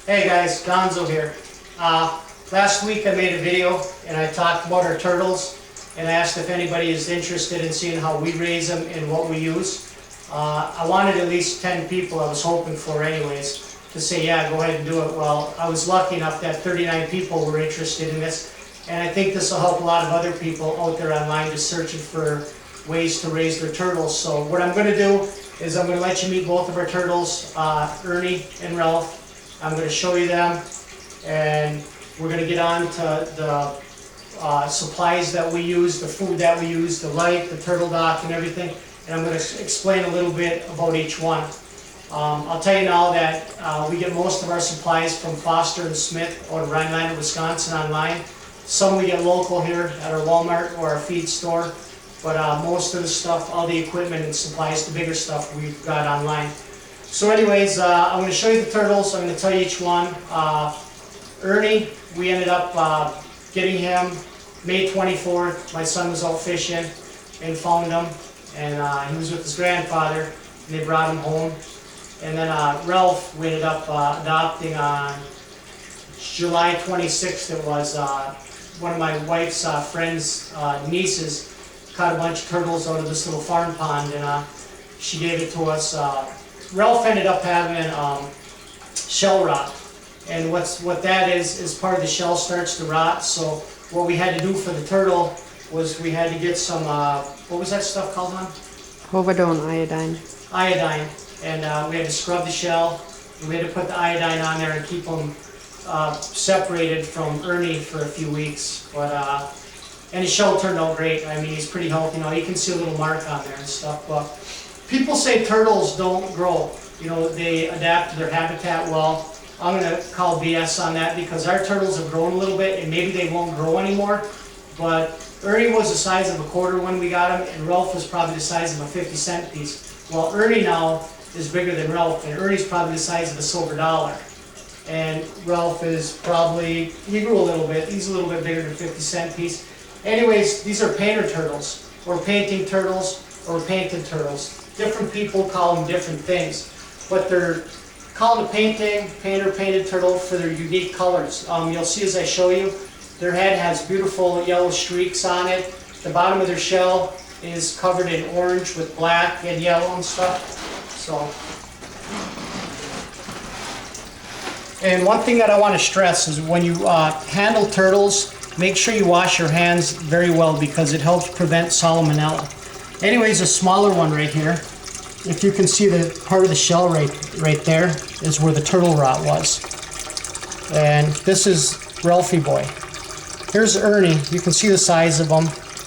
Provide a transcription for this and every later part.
Hey guys, Gonzo here. Last week I made a video and I talked about our turtles and asked if anybody is interested in seeing how we raise them and what we use. I wanted at least 10 people, I was hoping for anyways, to say yeah, go ahead and do it. Well, I was lucky enough that 39 people were interested in this, and I think this will help a lot of other people out there online just searching for ways to raise their turtles. So what I'm going to do is I'm going to let you meet both of our turtles, Ernie and Ralph. I'm going to show you them, and we're going to get on to the supplies that we use, the food that we use, the light, the turtle dock and everything, and I'm going to explain a little bit about each one. I'll tell you now that we get most of our supplies from Foster and Smith out of Rhinelander, Wisconsin online. Some we get local here at our Walmart or our feed store, but most of the stuff, all the equipment and supplies, the bigger stuff, we've got online. So anyways, I'm going to show you the turtles. I'm going to tell you each one. Ernie, we ended up getting him May 24th. My son was out fishing and found him, and he was with his grandfather, and they brought him home. And then Ralph, we ended up adopting on July 26th. It was one of my wife's friend's nieces caught a bunch of turtles out of this little farm pond, and she gave it to us. Ralph ended up having shell rot, and what that is part of the shell starts to rot. So what we had to do for the turtle was we had to get some what was that stuff called, hon? Povidone iodine. Iodine, and we had to scrub the shell, and we had to put the iodine on there and keep them separated from Ernie for a few weeks. But and his shell turned out great. I mean, he's pretty healthy now. You can see a little mark on there and stuff, but people say turtles don't grow. You know, they adapt to their habitat well. I'm going to call BS on that because our turtles have grown a little bit and maybe they won't grow anymore. But Ernie was the size of a quarter when we got him, and Ralph was probably the size of a 50-cent piece. Well, Ernie now is bigger than Ralph, and Ernie's probably the size of a silver dollar. And Ralph is probably, he grew a little bit. He's a little bit bigger than a 50-cent piece. Anyways, these are painter turtles, or painting turtles, or painted turtles. Different people call them different things, but they're called a painted turtle for their unique colors. You'll see as I show you, their head has beautiful yellow streaks on it. The bottom of their shell is covered in orange with black and yellow and stuff. So, and one thing that I want to stress is when you handle turtles, make sure you wash your hands very well because it helps prevent Salmonella. Anyways, a smaller one right here. If you can see the part of the shell right there is where the turtle rot was. And this is Ralphie boy. Here's Ernie. You can see the size of them.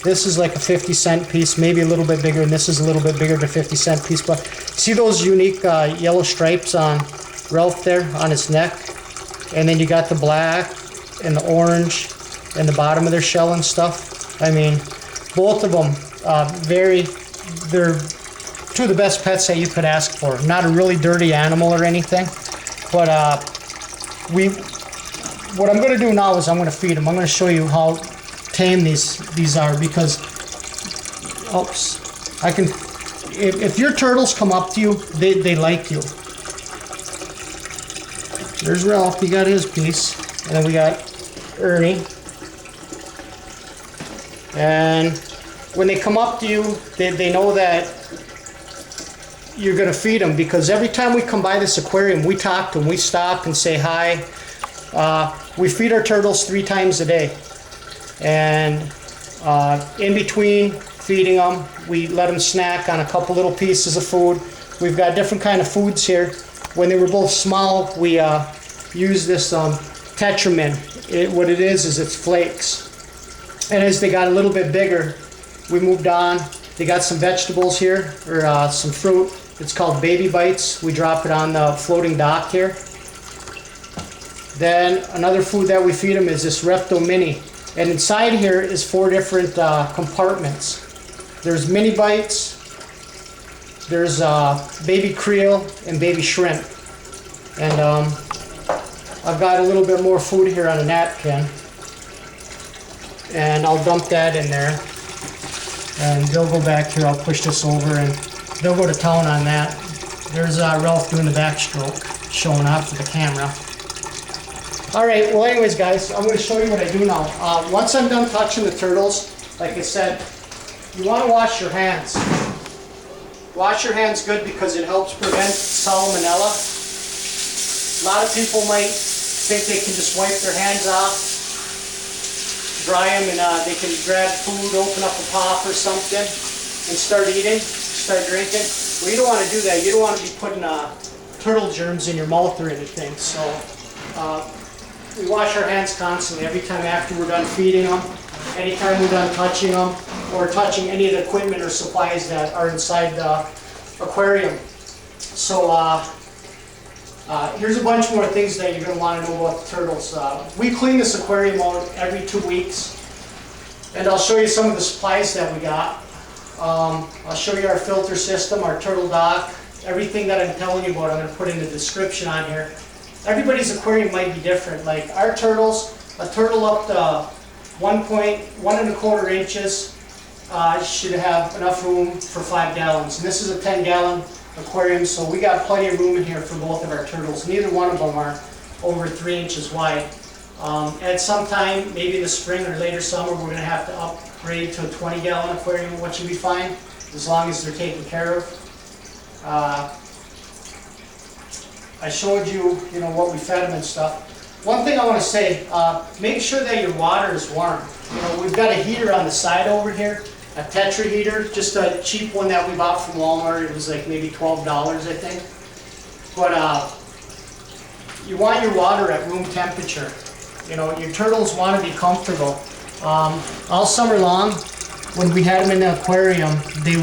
This is like a 50-cent piece, maybe a little bit bigger, and this is a little bit bigger than a 50-cent piece. But see those unique yellow stripes on Ralph there on his neck? And then you got the black and the orange and the bottom of their shell and stuff. I mean, both of them they're two of the best pets that you could ask for. Not a really dirty animal or anything, but what I'm going to do now is I'm going to feed them. I'm going to show you how tame these are because, oops, I can. If your turtles come up to you, they like you. There's Ralph. He got his piece, and then we got Ernie, and when they come up to you, they know that you're going to feed them because every time we come by this aquarium, we talk to them. We stop and say hi. We feed our turtles 3 times a day. And in between feeding them, we let them snack on a couple little pieces of food. We've got different kind of foods here. When they were both small, we used this Tetra Mini. What it is it's flakes. And as they got a little bit bigger, we moved on. They got some vegetables here, or some fruit. It's called Baby Bites. We drop it on the floating dock here. Then another food that we feed them is this Repto Mini. And inside here is 4 different compartments. There's mini bites, there's baby krill, and baby shrimp. And I've got a little bit more food here on a napkin. And I'll dump that in there. And they'll go back here, I'll push this over, and they'll go to town on that. There's Ralph doing the backstroke, showing off to the camera. All right, well anyways guys, I'm going to show you what I do now. Once I'm done touching the turtles, like I said, you want to wash your hands. Wash your hands good because it helps prevent salmonella. A lot of people might think they can just wipe their hands off, dry them, and they can grab food, open up a pop or something, and start eating, start drinking. Well, you don't want to do that. You don't want to be putting turtle germs in your mouth or anything. So we wash our hands constantly, every time after we're done feeding them, anytime we're done touching them, or touching any of the equipment or supplies that are inside the aquarium. So here's a bunch more things that you're going to want to know about the turtles. We clean this aquarium out every 2 weeks, and I'll show you some of the supplies that we got. I'll show you our filter system, our turtle dock, everything that I'm telling you about I'm going to put in the description on here. Everybody's aquarium might be different. Like our turtles, a turtle up to 1.1 inches should have enough room for 5 gallons. And this is a 10-gallon aquarium, so we got plenty of room in here for both of our turtles. Neither one of them are over 3 inches wide. At some time, maybe in the spring or later summer, we're going to have to upgrade to a 20-gallon aquarium, which will be fine, as long as they're taken care of. I showed you, what we fed them and stuff. One thing I want to say, make sure that your water is warm. We've got a heater on the side over here, a Tetra heater, just a cheap one that we bought from Walmart. It was like maybe $12, I think. But you want your water at room temperature. Your turtles want to be comfortable. All summer long, when we had them in the aquarium, they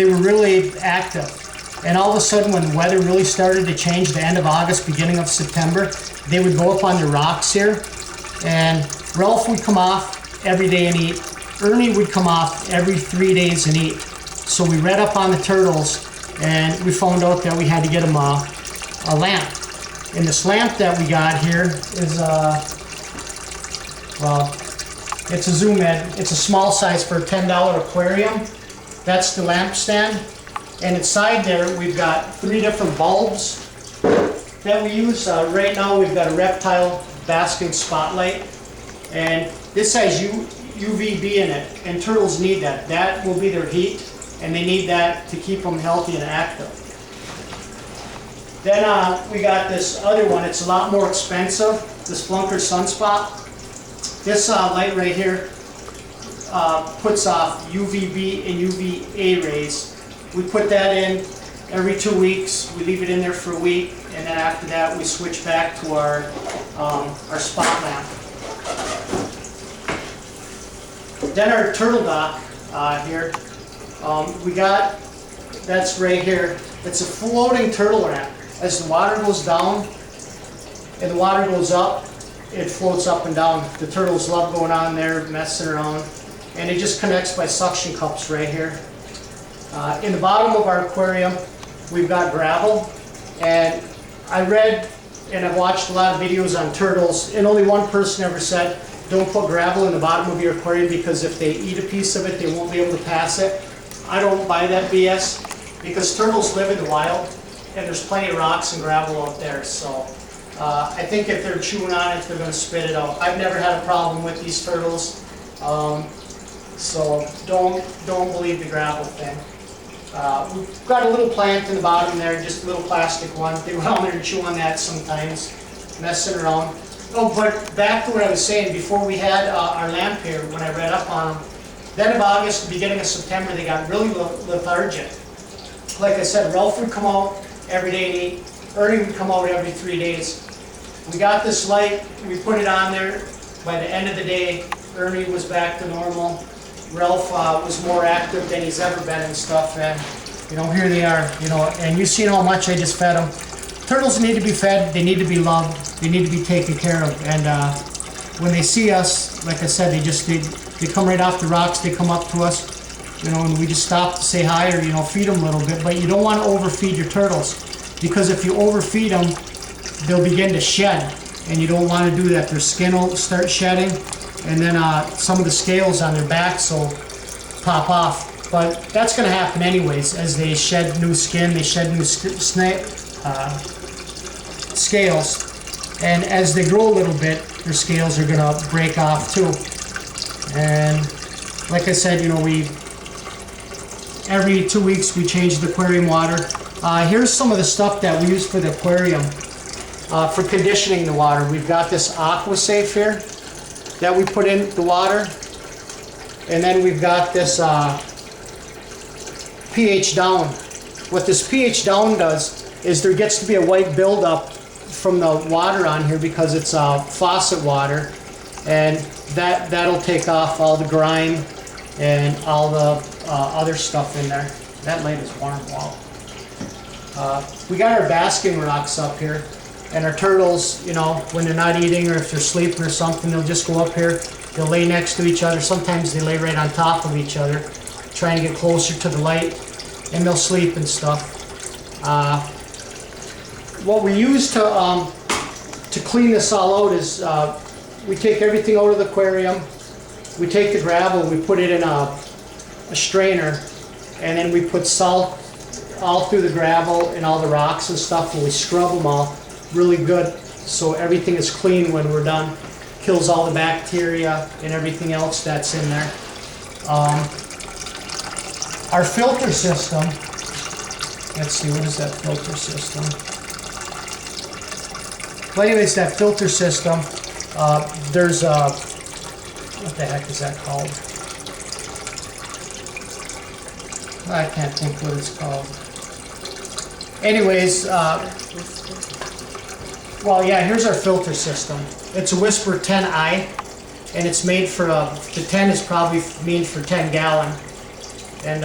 were really active. And all of a sudden, when the weather really started to change, the end of August, beginning of September, they would go up on the rocks here, and Ralph would come off every day and eat. Ernie would come off every 3 days and eat. So we read up on the turtles, and we found out that we had to get them a lamp. And this lamp that we got here is it's a zoom in. It's a small size for a $10 aquarium. That's the lamp stand. And inside there, we've got 3 different bulbs that we use. Right now, we've got a reptile basking spotlight, and this has UVB in it, and turtles need that. That will be their heat, and they need that to keep them healthy and active. Then we got this other one. It's a lot more expensive, this Flunker Sunspot. This light right here puts off UVB and UVA rays. We put that in every 2 weeks. We leave it in there for a week, and then after that we switch back to our spot lamp. Then our turtle dock here, that's right here. It's a floating turtle lamp. As the water goes down and the water goes up, it floats up and down. The turtles love going on there, messing around, and it just connects by suction cups right here. In the bottom of our aquarium, we've got gravel, and I read and I've watched a lot of videos on turtles, and only one person ever said, don't put gravel in the bottom of your aquarium because if they eat a piece of it, they won't be able to pass it. I don't buy that BS, because turtles live in the wild, and there's plenty of rocks and gravel out there, so I think if they're chewing on it, they're going to spit it out. I've never had a problem with these turtles, so don't believe the gravel thing. We've got a little plant in the bottom there, just a little plastic one. They run on there and chew on that sometimes, messing around. Oh, but back to what I was saying, before we had our lamp here, when I read up on them, the end of August, beginning of September, they got really lethargic. Like I said, Ralph would come out every day and eat. Ernie would come out every 3 days. We got this light, we put it on there. By the end of the day, Ernie was back to normal. Ralph was more active than he's ever been and stuff, and here they are, and you've seen how much I just fed them. Turtles need to be fed, they need to be loved, they need to be taken care of, and when they see us, like I said, they come right off the rocks, they come up to us, and we just stop to say hi or feed them a little bit. But you don't want to overfeed your turtles, because if you overfeed them, they'll begin to shed, and you don't want to do that. Their skin will start shedding, and then some of the scales on their backs will pop off. But that's going to happen anyways. As they shed new skin, they shed new scales. And as they grow a little bit, their scales are gonna break off too. And like I said, you know, every 2 weeks we change the aquarium water. Here's some of the stuff that we use for the aquarium. For conditioning the water, we've got this aqua safe here that we put in the water. And then we've got this pH down. What this pH down does is there gets to be a white buildup from the water on here because it's faucet water, and that'll take off all the grime and all the other stuff in there. That light is warm. Wow. We got our basking rocks up here, and our turtles, you know, when they're not eating or if they're sleeping or something, they'll just go up here. They'll lay next to each other. Sometimes they lay right on top of each other, trying to get closer to the light, and they'll sleep and stuff. What we use to clean this all out is we take everything out of the aquarium. We take the gravel, we put it in a strainer, and then we put salt all through the gravel and all the rocks and stuff, and we scrub them all really good so everything is clean when we're done. Kills all the bacteria and everything else that's in there. Our filter system, let's see, what is that filter system? Well, anyways, that filter system, there's a, what the heck is that called? I can't think what it's called. Anyways, well, yeah, here's our filter system. It's a Whisper 10i, and it's made for, the 10 is probably made for 10 gallon. And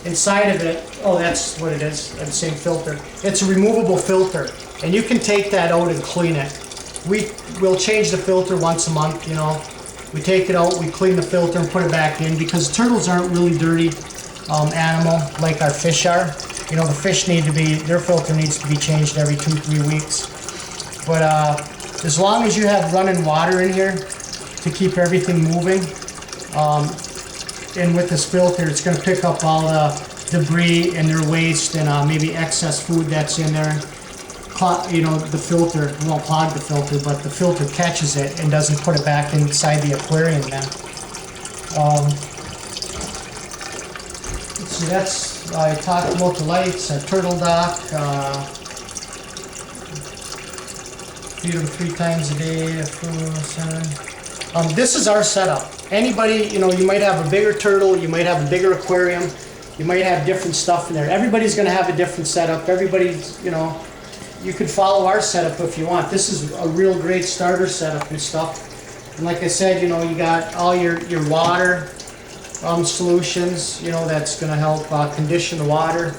inside of it, oh, that's what it is, the same filter. It's a removable filter, and you can take that out and clean it. We'll change the filter once a month, you know. We take it out, we clean the filter and put it back in, because turtles aren't really dirty animal like our fish are. You know, the fish need to be, their filter needs to be changed every 2-3 weeks. But as long as you have running water in here to keep everything moving, and with this filter, it's going to pick up all the debris and their waste and maybe excess food that's in there. You know, the filter won't clog the filter, but the filter catches it and doesn't put it back inside the aquarium then. Let's see, that's, I talked about the lights, a turtle dock, feed them 3 times a day, food center. This is our setup. Anybody, you know, you might have a bigger turtle, you might have a bigger aquarium, you might have different stuff in there. Everybody's going to have a different setup. Everybody's, you know, you could follow our setup if you want. This is a real great starter setup and stuff. And like I said, you know, you got all your water solutions, you know, that's going to help condition the water.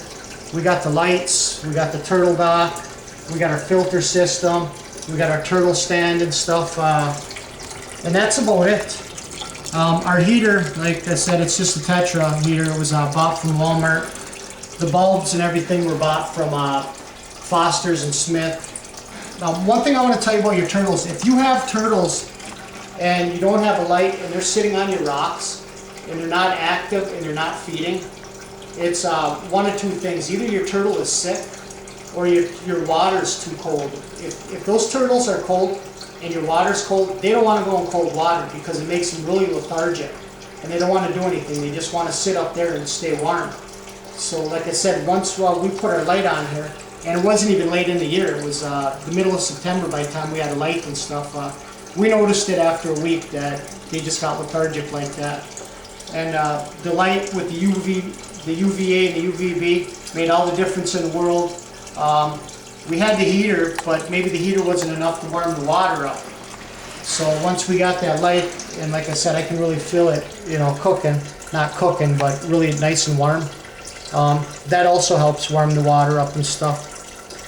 We got the lights, we got the turtle dock, we got our filter system, we got our turtle stand and stuff, and that's about it. Our heater, like I said, it's just a Tetra heater. It was bought from Walmart. The bulbs and everything were bought from Foster's and Smith. One thing I want to tell you about your turtles, if you have turtles and you don't have a light and they're sitting on your rocks and they're not active and they're not feeding, it's one of 2 things. Either your turtle is sick or your water is too cold. If those turtles are cold and your water's cold, they don't want to go in cold water because it makes them really lethargic and they don't want to do anything. They just want to sit up there and stay warm. So like I said, once we put our light on here, and it wasn't even late in the year, it was the middle of September by the time we had a light and stuff, we noticed it after a week that they just got lethargic like that. And the light with the UVA and the UVB made all the difference in the world. We had the heater, but maybe the heater wasn't enough to warm the water up. So once we got that light, and like I said, I can really feel it, you know, cooking, not cooking, but really nice and warm. That also helps warm the water up and stuff.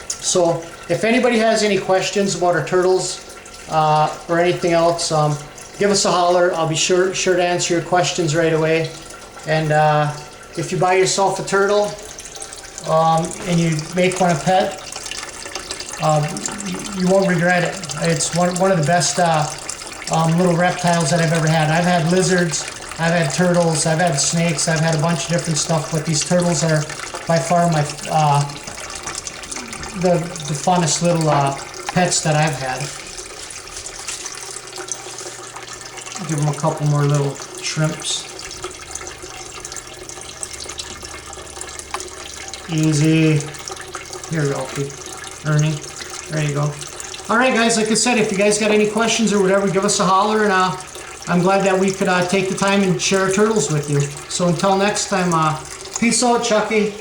So if anybody has any questions about our turtles or anything else, give us a holler. I'll be sure to answer your questions right away. And if you buy yourself a turtle and you make one a pet, you won't regret it. It's one of the best little reptiles that I've ever had. I've had lizards, I've had turtles, I've had snakes, I've had a bunch of different stuff, but these turtles are by far the funnest little pets that I've had. Give them a couple more little shrimps. Easy. Here we go, okay. Ernie. There you go. Alright guys, like I said, if you guys got any questions or whatever, give us a holler, and I'm glad that we could take the time and share our turtles with you. So until next time, peace out, Chucky.